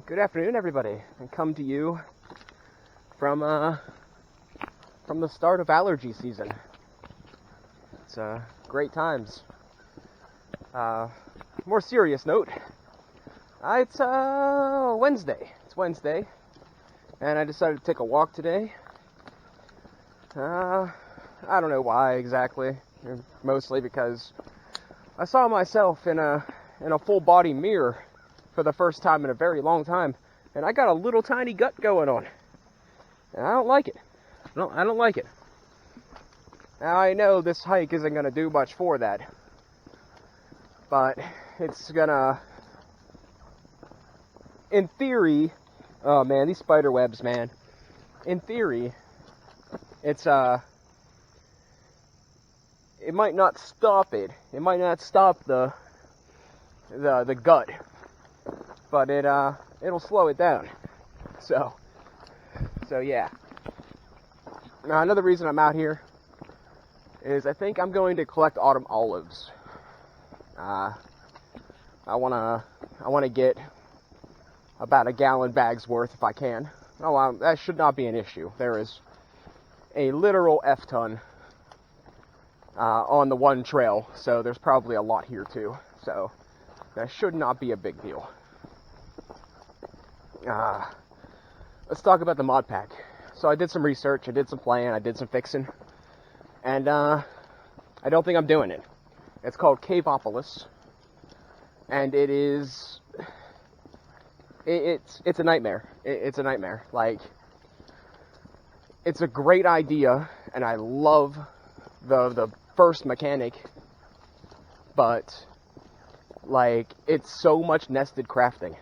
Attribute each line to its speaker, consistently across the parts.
Speaker 1: Good afternoon, everybody. I come to you from the start of allergy season. It's great times. More serious note. It's Wednesday. It's Wednesday, and I decided to take a walk today. I don't know why exactly. Mostly because I saw myself in a full body mirror for the first time in a very long time, and I got a little tiny gut going on, and I don't like it. I don't like it. Now I know this hike isn't going to do much for that, but it's gonna, in theory, oh man, these spider webs, man. In theory, it's it might not stop it. It might not stop the gut, but it'll slow it down. So yeah. Now another reason I'm out here is I think I'm going to collect autumn olives. I wanna get about a gallon bag's worth if I can. Oh, that should not be an issue. There is a literal F-ton on the one trail, so there's probably a lot here too. So that should not be a big deal. Let's talk about the mod pack. So I did some research, I did some playing, I did some fixing, and I don't think I'm doing it. It's called Caveopolis, and it's a nightmare. It's a nightmare. Like, it's a great idea, and I love the first mechanic, but like, it's so much nested crafting.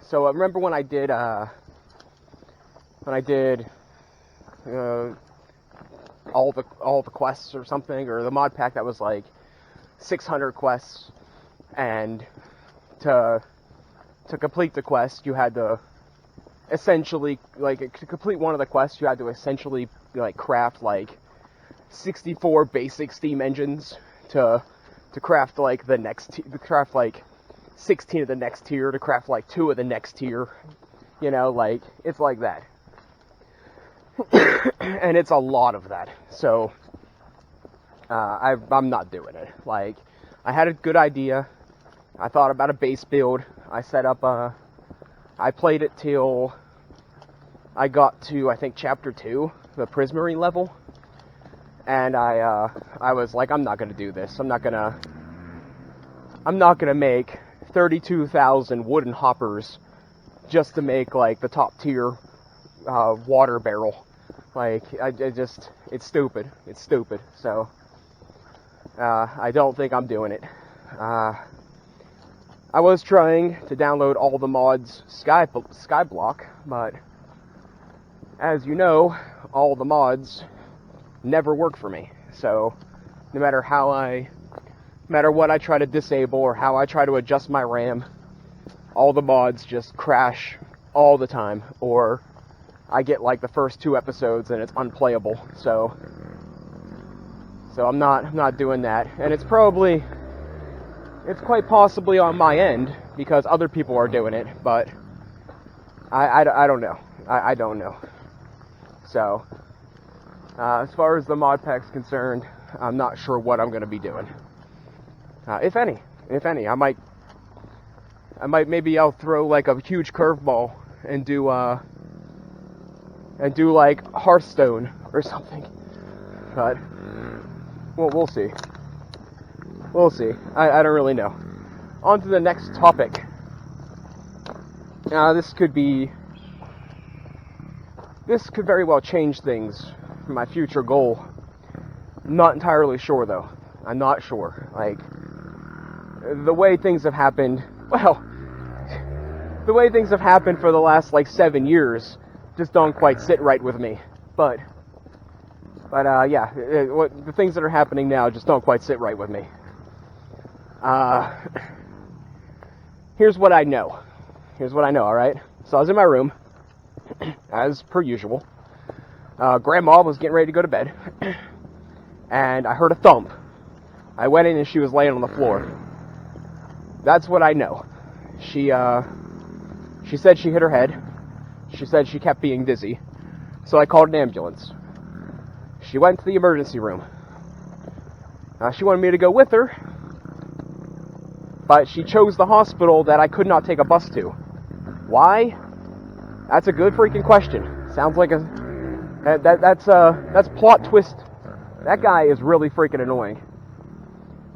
Speaker 1: So I remember when I did all the quests or something, or the mod pack that was like 600 quests, and to complete the quest you had to essentially, like, to complete one of the quests you had to essentially like craft like 64 basic steam engines to craft like the next to craft like 16 of the next tier, to craft like 2 of the next tier, you know, like, it's like that. And it's a lot of that, so I'm not doing it. Like, I had a good idea, I thought about a base build, I set up I played it till I got to, I think, chapter 2, the Prismary level, and I was like, I'm not gonna do this, I'm not gonna make 32,000 wooden hoppers just to make like the top tier water barrel. Like, it's stupid. It's stupid. So I don't think I'm doing it. I was trying to download all the mods Skyblock, but as you know, all the mods never work for me. So no matter what I try to disable or how I try to adjust my RAM, all the mods just crash all the time, or I get like the first 2 episodes and it's unplayable. So I'm not doing that, and it's quite possibly on my end because other people are doing it, but I don't know. I don't know. So as far as the mod pack's concerned, I'm not sure what I'm going to be doing. If any, I might maybe I'll throw like a huge curveball and do like Hearthstone or something. But we'll see. We'll see. I don't really know. On to the next topic. This could very well change things for my future goal. I'm not entirely sure though. I'm not sure. Like, the way things have happened, for the last like 7 years just don't quite sit right with me. But yeah, the things that are happening now just don't quite sit right with me. Here's what I know, alright? So I was in my room, as per usual. Grandma was getting ready to go to bed, and I heard a thump. I went in and she was laying on the floor. That's what I know. She She said she hit her head. She said she kept being dizzy. So I called an ambulance. She went to the emergency room. She wanted me to go with her, but she chose the hospital that I could not take a bus to. Why? That's a good freaking question. Sounds like that's plot twist. That guy is really freaking annoying.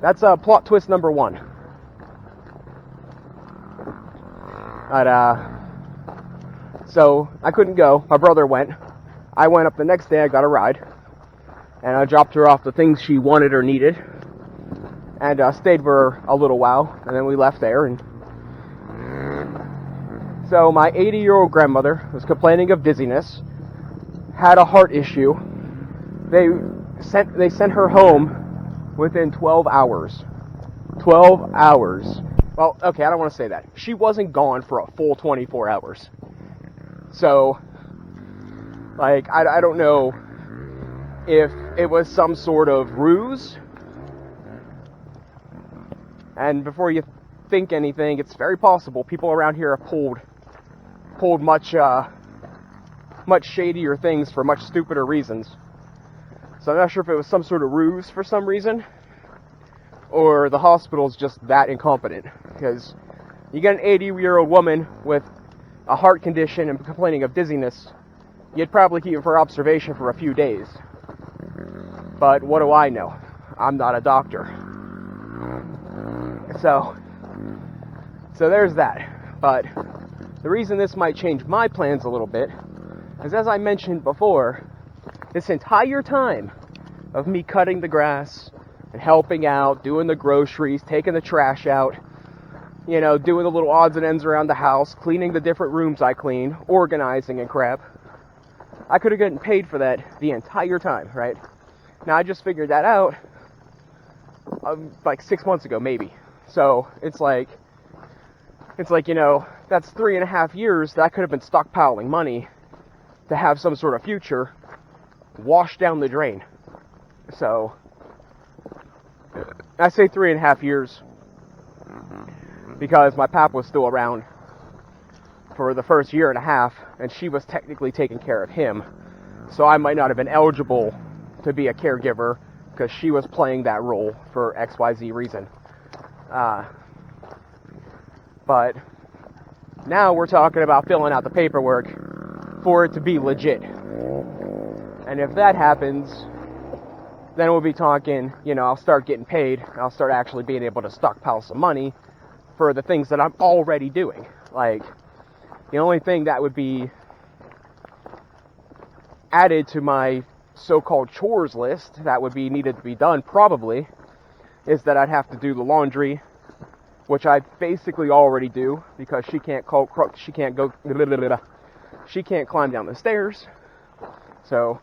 Speaker 1: That's plot twist number 1. But so I couldn't go. My brother went. I went up the next day. I got a ride, and I dropped her off the things she wanted or needed, and stayed for a little while, and then we left there. And so my 80-year-old grandmother was complaining of dizziness, had a heart issue. They sent her home within 12 hours. 12 hours. Well, okay, I don't want to say that. She wasn't gone for a full 24 hours. So, like, I don't know if it was some sort of ruse. And before you think anything, it's very possible people around here have pulled much shadier things for much stupider reasons. So I'm not sure if it was some sort of ruse for some reason, or the hospital's just that incompetent. Because you get an 80-year-old woman with a heart condition and complaining of dizziness, you'd probably keep her for observation for a few days. But what do I know? I'm not a doctor. So there's that. But the reason this might change my plans a little bit is, as I mentioned before, this entire time of me cutting the grass and helping out, doing the groceries, taking the trash out, you know, doing the little odds and ends around the house, cleaning the different rooms I clean, organizing and crap, I could have gotten paid for that the entire time, right? Now, I just figured that out like 6 months ago, maybe. So it's like, you know, that's 3.5 years that I could have been stockpiling money to have some sort of future washed down the drain. So I say 3.5 years because my pap was still around for the first 1.5 years, and she was technically taking care of him. So I might not have been eligible to be a caregiver because she was playing that role for XYZ reason. But now we're talking about filling out the paperwork for it to be legit. And if that happens, then we'll be talking, you know, I'll start getting paid. I'll start actually being able to stockpile some money for the things that I'm already doing. Like, the only thing that would be added to my so-called chores list that would be needed to be done probably is that I'd have to do the laundry, which I basically already do because she can't climb down the stairs. So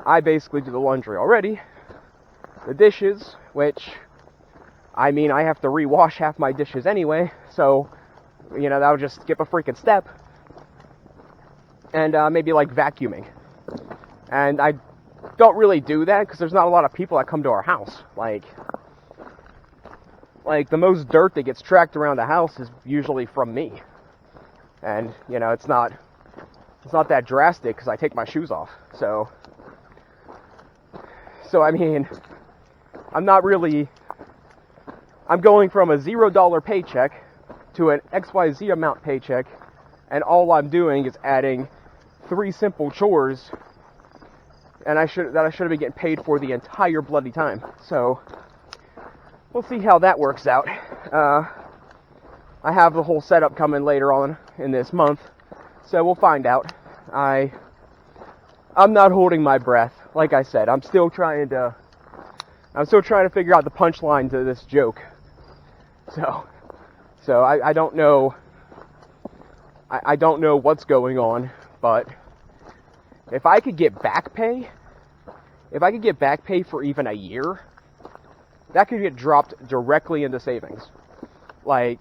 Speaker 1: I basically do the laundry already. The dishes, which, I mean, I have to rewash half my dishes anyway, so, you know, that'll just skip a freaking step. And maybe like vacuuming. And I don't really do that because there's not a lot of people that come to our house. Like the most dirt that gets tracked around the house is usually from me. And, you know, it's not that drastic because I take my shoes off. So I mean, I'm going from a $0 paycheck to an XYZ amount paycheck, and all I'm doing is adding 3 simple chores, and I should have been getting paid for the entire bloody time. So we'll see how that works out. I have the whole setup coming later on in this month, so we'll find out. I'm not holding my breath. Like I said, I'm still trying to figure out the punchline to this joke. So I don't know. I don't know what's going on, but if I could get back pay for even a year, that could get dropped directly into savings. Like,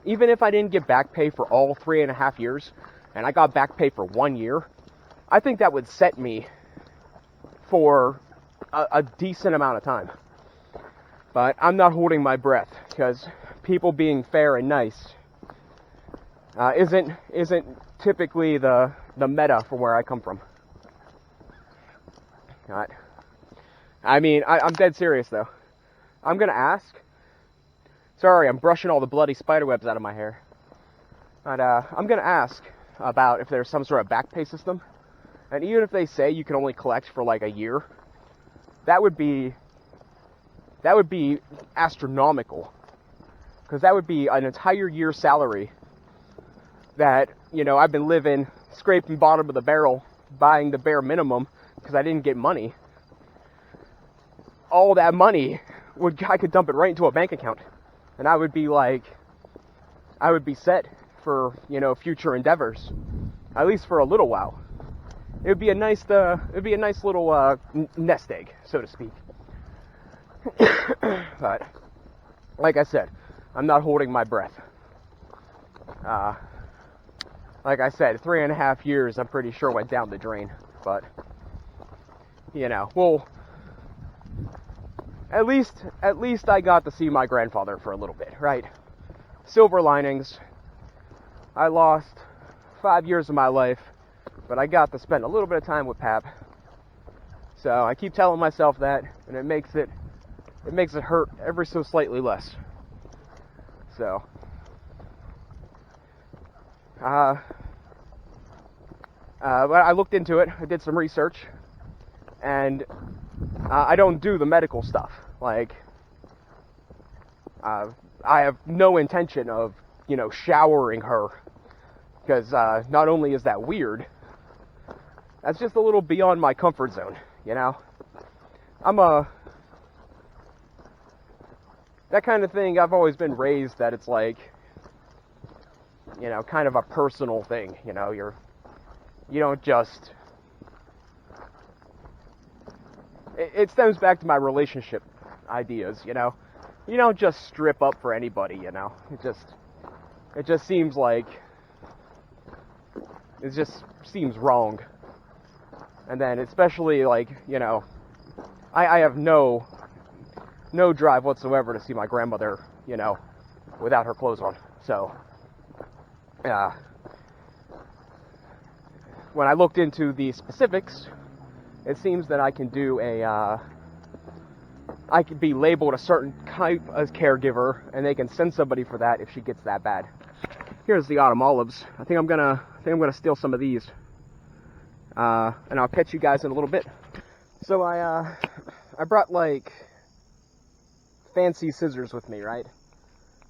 Speaker 1: even if I didn't get back pay for all 3.5 years, and I got back pay for 1 year, I think that would set me for a decent amount of time. But I'm not holding my breath, because people being fair and nice isn't typically the meta for where I come from. Right. I mean, I'm dead serious though. I'm gonna ask. Sorry, I'm brushing all the bloody spider webs out of my hair. But I'm gonna ask about if there's some sort of back pay system. And even if they say you can only collect for like a year, that would be astronomical. Because that would be an entire year's salary that, you know, I've been living, scraping bottom of the barrel, buying the bare minimum because I didn't get money. All that money, I could dump it right into a bank account. And I would be set for, you know, future endeavors. At least for a little while. It would be a nice little nest egg, so to speak. But, like I said, I'm not holding my breath. Like I said, 3.5 years, I'm pretty sure went down the drain. But, you know, well, at least I got to see my grandfather for a little bit, right? Silver linings. I lost 5 years of my life, but I got to spend a little bit of time with Pap. So I keep telling myself that, and it makes it hurt ever so slightly less. So, but I looked into it. I did some research, and I don't do the medical stuff. Like, I have no intention of, you know, showering her, because not only is that weird, that's just a little beyond my comfort zone, you know? That kind of thing, I've always been raised that it's like, you know, kind of a personal thing, you know, you don't just, it stems back to my relationship ideas, you know? You don't just strip up for anybody, you know? It just seems like, it just seems wrong. And then especially, like, you know, I have no drive whatsoever to see my grandmother, you know, without her clothes on. So, when I looked into the specifics, it seems that I can do I could be labeled a certain type of caregiver, and they can send somebody for that if she gets that bad. Here's the autumn olives. I think I'm gonna steal some of these, and I'll catch you guys in a little bit. So I brought like fancy scissors with me, right?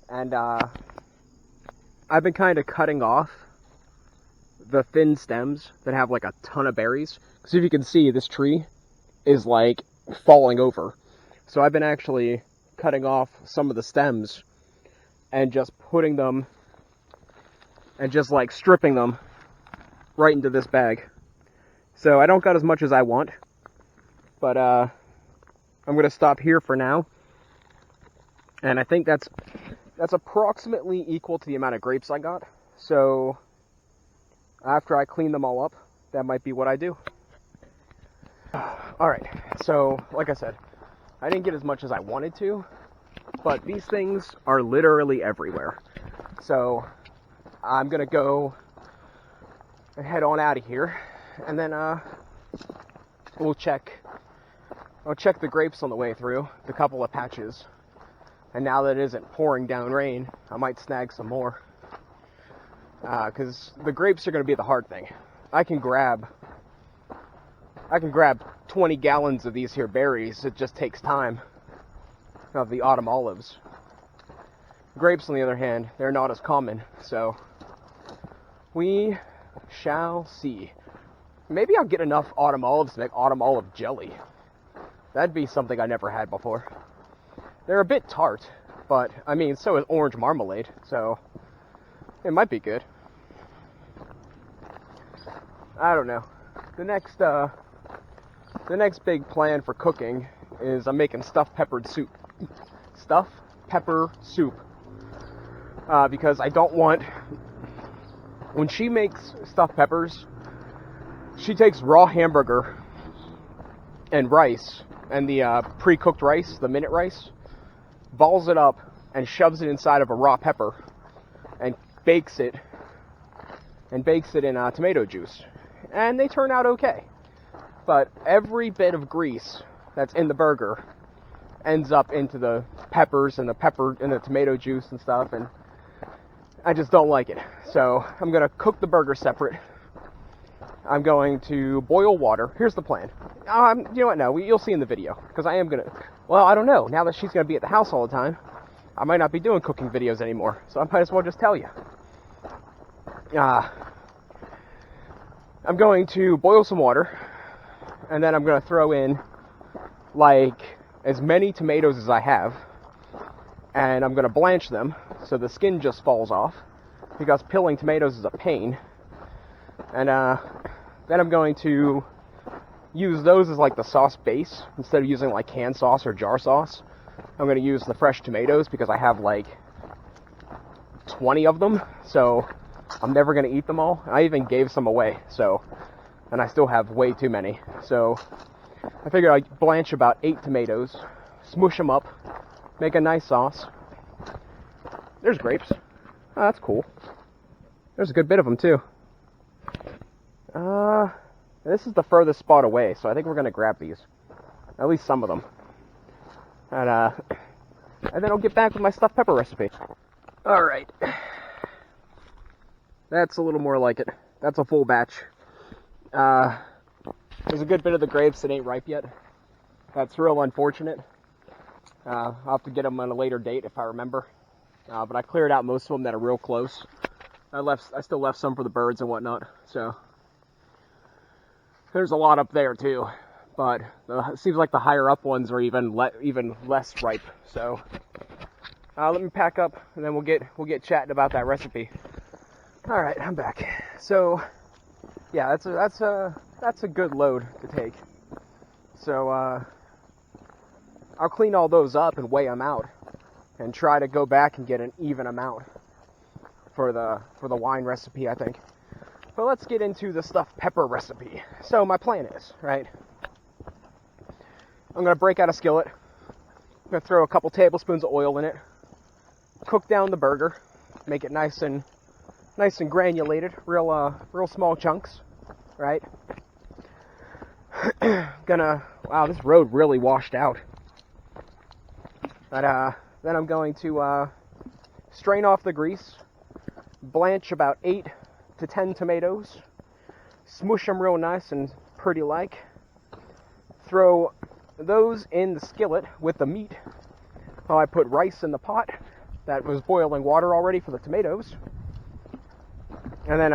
Speaker 1: And I've been kind of cutting off the thin stems that have like a ton of berries. Because if you can see, this tree is like falling over. So I've been actually cutting off some of the stems and just putting them and just like stripping them right into this bag. So I don't got as much as I want, but I'm gonna stop here for now. And I think that's approximately equal to the amount of grapes I got. So after I clean them all up, that might be what I do. Alright, so like I said, I didn't get as much as I wanted to, but these things are literally everywhere. So I'm gonna go and head on out of here, and then I'll check the grapes on the way through, the couple of patches. And now that it isn't pouring down rain, I might snag some more. Because the grapes are going to be the hard thing. I can grab 20 gallons of these here berries. It just takes time. Of the autumn olives. Grapes, on the other hand, they're not as common. So we shall see. Maybe I'll get enough autumn olives to make autumn olive jelly. That'd be something I never had before. They're a bit tart, but I mean, so is orange marmalade, so it might be good. I don't know. The next big plan for cooking is I'm making stuffed pepper soup. Stuffed pepper soup. Because I don't want, when she makes stuffed peppers, she takes raw hamburger and rice, and the pre-cooked rice, the minute rice, balls it up and shoves it inside of a raw pepper and bakes it and bakes it in tomato juice. And they turn out okay. But every bit of grease that's in the burger ends up into the peppers and the tomato juice and stuff, and I just don't like it. So I'm going to cook the burger separate. I'm going to boil water. Here's the plan. You know what? No, you'll see in the video, because I am going to... Well, I don't know. Now that she's going to be at the house all the time, I might not be doing cooking videos anymore, so I might as well just tell you. I'm going to boil some water, and then I'm going to throw in, like, as many tomatoes as I have, and I'm going to blanch them so the skin just falls off, because peeling tomatoes is a pain. And then I'm going to use those as like the sauce base instead of using like canned sauce or jar sauce. I'm going to use the fresh tomatoes because I have like 20 of them, so I'm never going to eat them all. I even gave some away, and I still have way too many. So I figured I'd blanch about 8 tomatoes, smoosh them up, make a nice sauce. There's grapes. Oh, that's cool. There's a good bit of them too. This is the furthest spot away, so I think we're going to grab these. At least some of them. And then I'll get back with my stuffed pepper recipe. Alright. That's a little more like it. That's a full batch. There's a good bit of the grapes that ain't ripe yet. That's real unfortunate. I'll have to get them on a later date if I remember. But I cleared out most of them that are real close. I still left some for the birds and whatnot, so... There's a lot up there too, but it seems like the higher up ones are even less ripe. So let me pack up, and then we'll get chatting about that recipe. All right, I'm back. So yeah, that's a good load to take. So I'll clean all those up and weigh them out, and try to go back and get an even amount for the wine recipe, I think. But let's get into the stuffed pepper recipe. So my plan is, right, I'm going to break out a skillet. I'm going to throw a couple tablespoons of oil in it. Cook down the burger. Make it nice and granulated. Real small chunks, right? Wow, this road really washed out. But then I'm going to strain off the grease. Blanch about 8 to 10 tomatoes, smoosh them real nice and pretty like, throw those in the skillet with the meat while I put rice in the pot that was boiling water already for the tomatoes, and then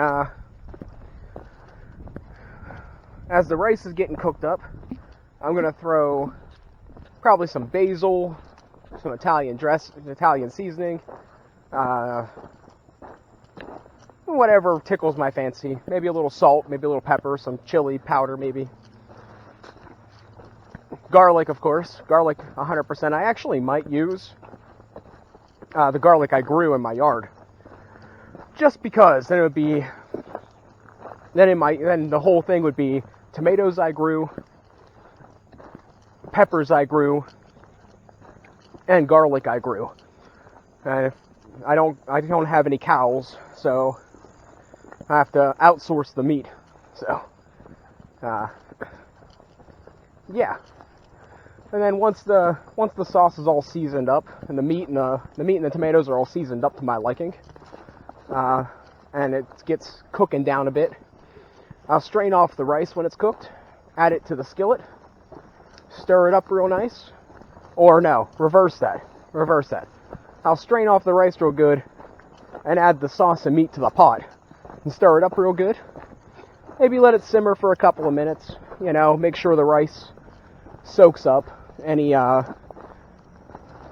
Speaker 1: as the rice is getting cooked up, I'm going to throw probably some basil, some Italian seasoning, whatever tickles my fancy. Maybe a little salt, maybe a little pepper, some chili powder maybe. Garlic, of course. Garlic 100%. I actually might use the garlic I grew in my yard. Just because then it would be then the whole thing would be tomatoes I grew, peppers I grew, and garlic I grew. And if I don't have any cows, so I have to outsource the meat. So, yeah. And then once the sauce is all seasoned up, and the meat and the tomatoes are all seasoned up to my liking, and it gets cooking down a bit, I'll strain off the rice when it's cooked, add it to the skillet, stir it up real nice, or no, reverse that. I'll strain off the rice real good, and add the sauce and meat to the pot, and stir it up real good. Maybe let it simmer for a couple of minutes, make sure the rice soaks up any,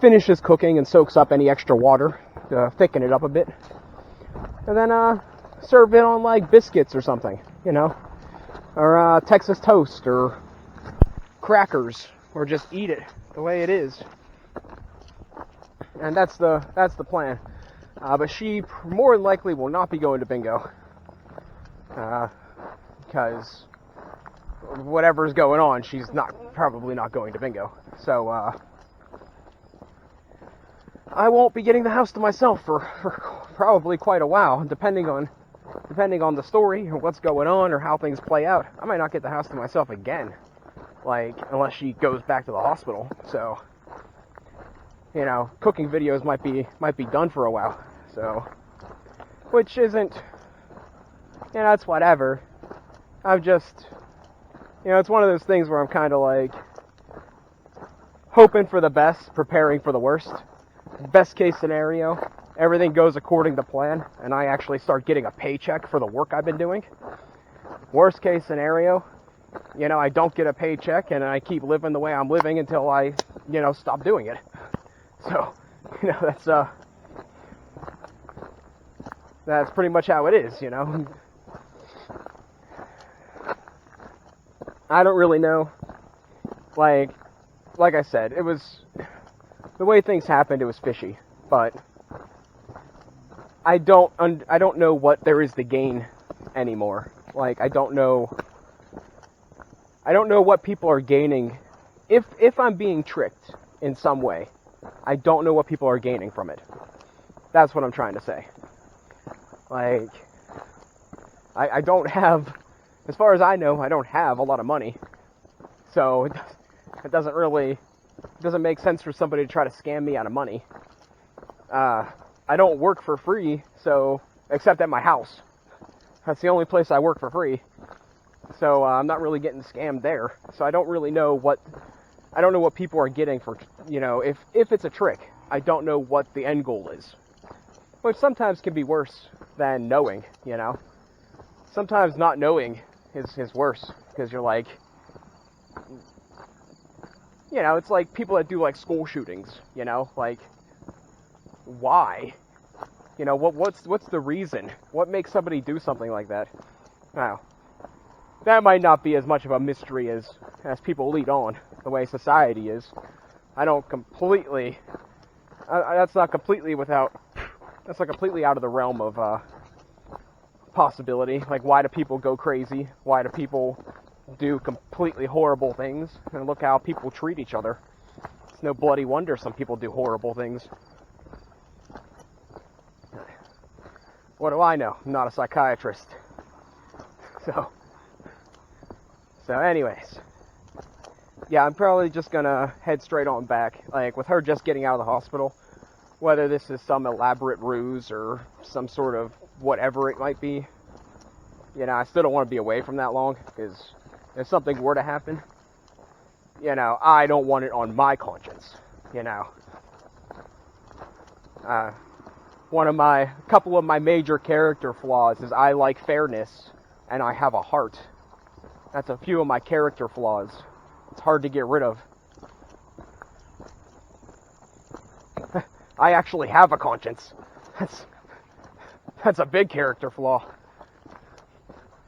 Speaker 1: finishes cooking and soaks up any extra water to thicken it up a bit. And then serve it on like biscuits or something, or Texas toast or crackers, or just eat it the way it is. And that's the plan. But she more than likely will not be going to bingo, because whatever's going on, she's probably not going to bingo. So I won't be getting the house to myself for probably quite a while, depending on depending on the story or what's going on or how things play out, I might not get the house to myself again. Like, unless she goes back to the hospital. So, you know, cooking videos might be done for a while. So, which isn't, you know, it's whatever. I'm just, you know, it's one of those things where I'm kind of like hoping for the best, preparing for the worst. Best case scenario, everything goes according to plan, and I actually start getting a paycheck for the work I've been doing. Worst case scenario, you know, I don't get a paycheck and I keep living the way I'm living until I, you know, stop doing it. So, you know, that's pretty much how it is, you know. I don't really know. Like I said, it was, the way things happened, it was fishy, but I don't know what there is to gain anymore. Like, I don't know what people are gaining. If I'm being tricked in some way, I don't know what people are gaining from it. That's what I'm trying to say. Like, I don't have, as far as I know, I don't have a lot of money. So it doesn't make sense for somebody to try to scam me out of money. I don't work for free, so, except at my house. That's the only place I work for free. So I'm not really getting scammed there. So I don't really know what people are getting for, you know, if it's a trick, I don't know what the end goal is. Which sometimes can be worse than knowing, you know. Sometimes not knowing is worse, because you're like, you know, it's like people that do like school shootings, you know, like, why? You know, what's the reason? What makes somebody do something like that? Now, that might not be as much of a mystery as people lead on, the way society is. I don't completely, that's not completely out of the realm of possibility. Like, why do people go crazy? Why do people do completely horrible things? And look how people treat each other. It's no bloody wonder some people do horrible things. What do I know? I'm not a psychiatrist. So anyways. Yeah, I'm probably just gonna head straight on back. Like, with her just getting out of the hospital, whether this is some elaborate ruse or some sort of whatever it might be, you know, I still don't want to be away from that long, because if something were to happen, you know, I don't want it on my conscience, you know. Couple of my major character flaws is I like fairness, and I have a heart. That's a few of my character flaws. It's hard to get rid of. I actually have a conscience. That's a big character flaw.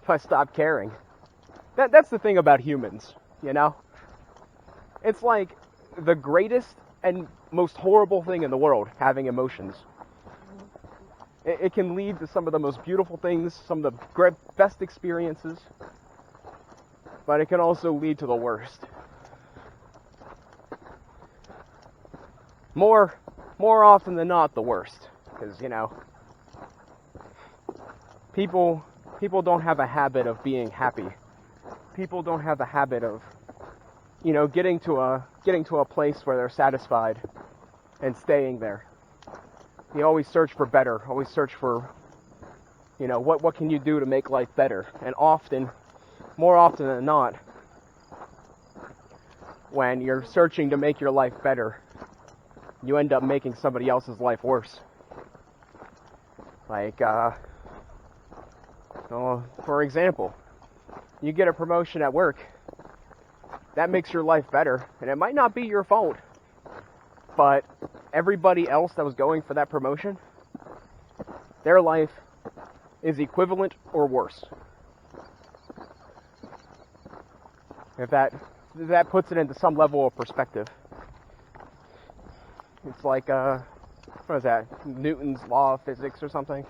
Speaker 1: If I stop caring. That's the thing about humans, you know? It's like the greatest and most horrible thing in the world, having emotions. It can lead to some of the most beautiful things, some of the best experiences, but it can also lead to the worst. More often than not, the worst. Because, you know, people don't have a habit of being happy. People don't have the habit of, you know, getting to a place where they're satisfied and staying there. You always search for better, always search for, you know, what can you do to make life better? And more often than not, when you're searching to make your life better, you end up making somebody else's life worse. Like, for example, you get a promotion at work, that makes your life better, and it might not be your fault, but everybody else that was going for that promotion, their life is equivalent or worse. If that puts it into some level of perspective. It's like, what is that? Newton's law of physics or something?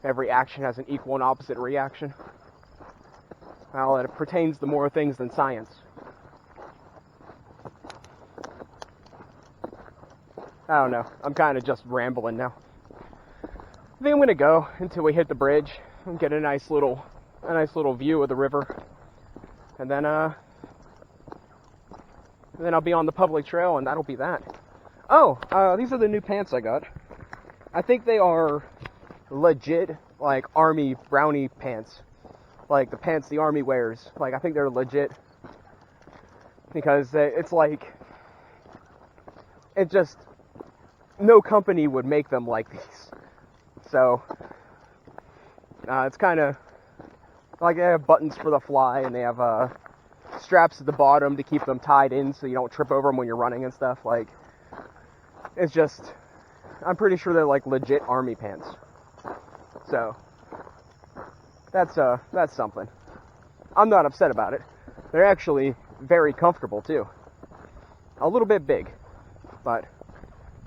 Speaker 1: Every action has an equal and opposite reaction. Well, it pertains to more things than science. I don't know. I'm kind of just rambling now. I think I'm gonna go until we hit the bridge and get a nice little view of the river, and then I'll be on the public trail, and that'll be that. Oh, these are the new pants I got. I think they are legit, like, army brownie pants, like the pants the army wears. Like, I think they're legit, because it's like, it just, no company would make them like these. So, it's kind of, like, they have buttons for the fly, and they have, straps at the bottom to keep them tied in so you don't trip over them when you're running and stuff. Like, it's just, I'm pretty sure they're, like, legit army pants. So, that's something. I'm not upset about it. They're actually very comfortable, too. A little bit big, but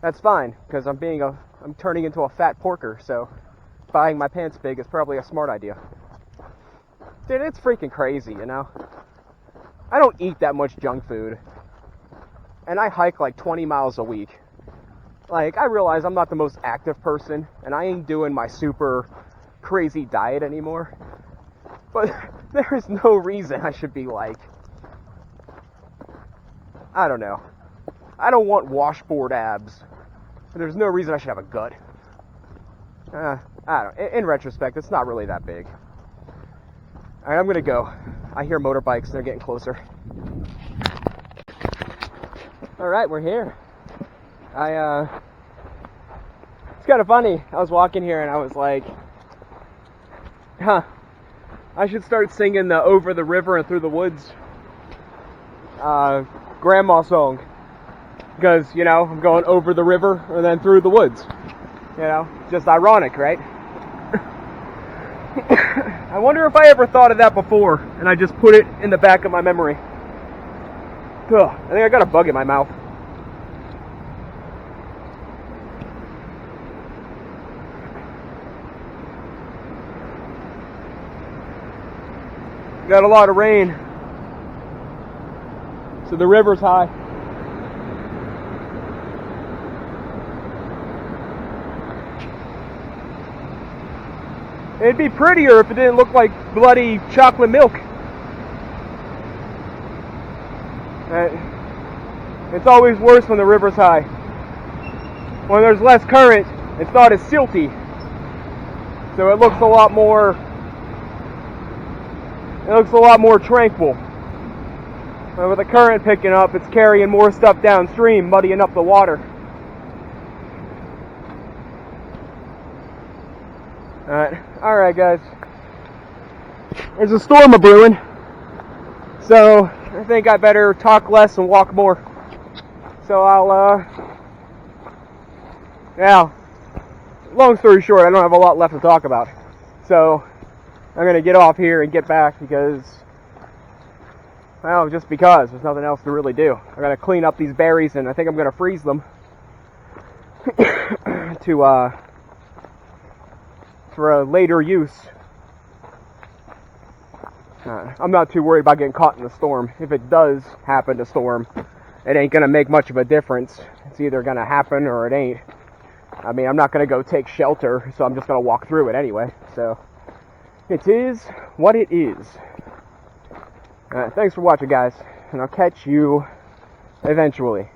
Speaker 1: that's fine, because I'm turning into a fat porker, so buying my pants big is probably a smart idea. Dude, it's freaking crazy, you know? I don't eat that much junk food, and I hike like 20 miles a week. Like, I realize I'm not the most active person, and I ain't doing my super crazy diet anymore, but there is no reason I should be like, I don't know. I don't want washboard abs. There's no reason I should have a gut. I don't know. In retrospect, it's not really that big. Alright, I'm gonna go. I hear motorbikes, they're getting closer. Alright, we're here. It's kind of funny. I was walking here and I was like, I should start singing the Over the River and Through the Woods grandma song. Because, you know, I'm going over the river and then through the woods. You know, just ironic, right? I wonder if I ever thought of that before, and I just put it in the back of my memory. Ugh, I think I got a bug in my mouth. Got a lot of rain, so the river's high. It'd be prettier if it didn't look like bloody chocolate milk. It's always worse when the river's high. When there's less current, it's not as silty. So it looks a lot more tranquil. And with the current picking up, it's carrying more stuff downstream, muddying up the water. Alright guys, there's a storm a-brewing, so I think I better talk less and walk more. So long story short, I don't have a lot left to talk about. So I'm going to get off here and get back because, well, just because there's nothing else to really do. I got to clean up these berries and I think I'm going to freeze them for a later use. I'm not too worried about getting caught in the storm. If it does happen to storm, it ain't gonna make much of a difference. It's either gonna happen or it ain't. I mean, I'm not gonna go take shelter, so I'm just gonna walk through it anyway. So, it is what it is. Thanks for watching, guys, and I'll catch you eventually.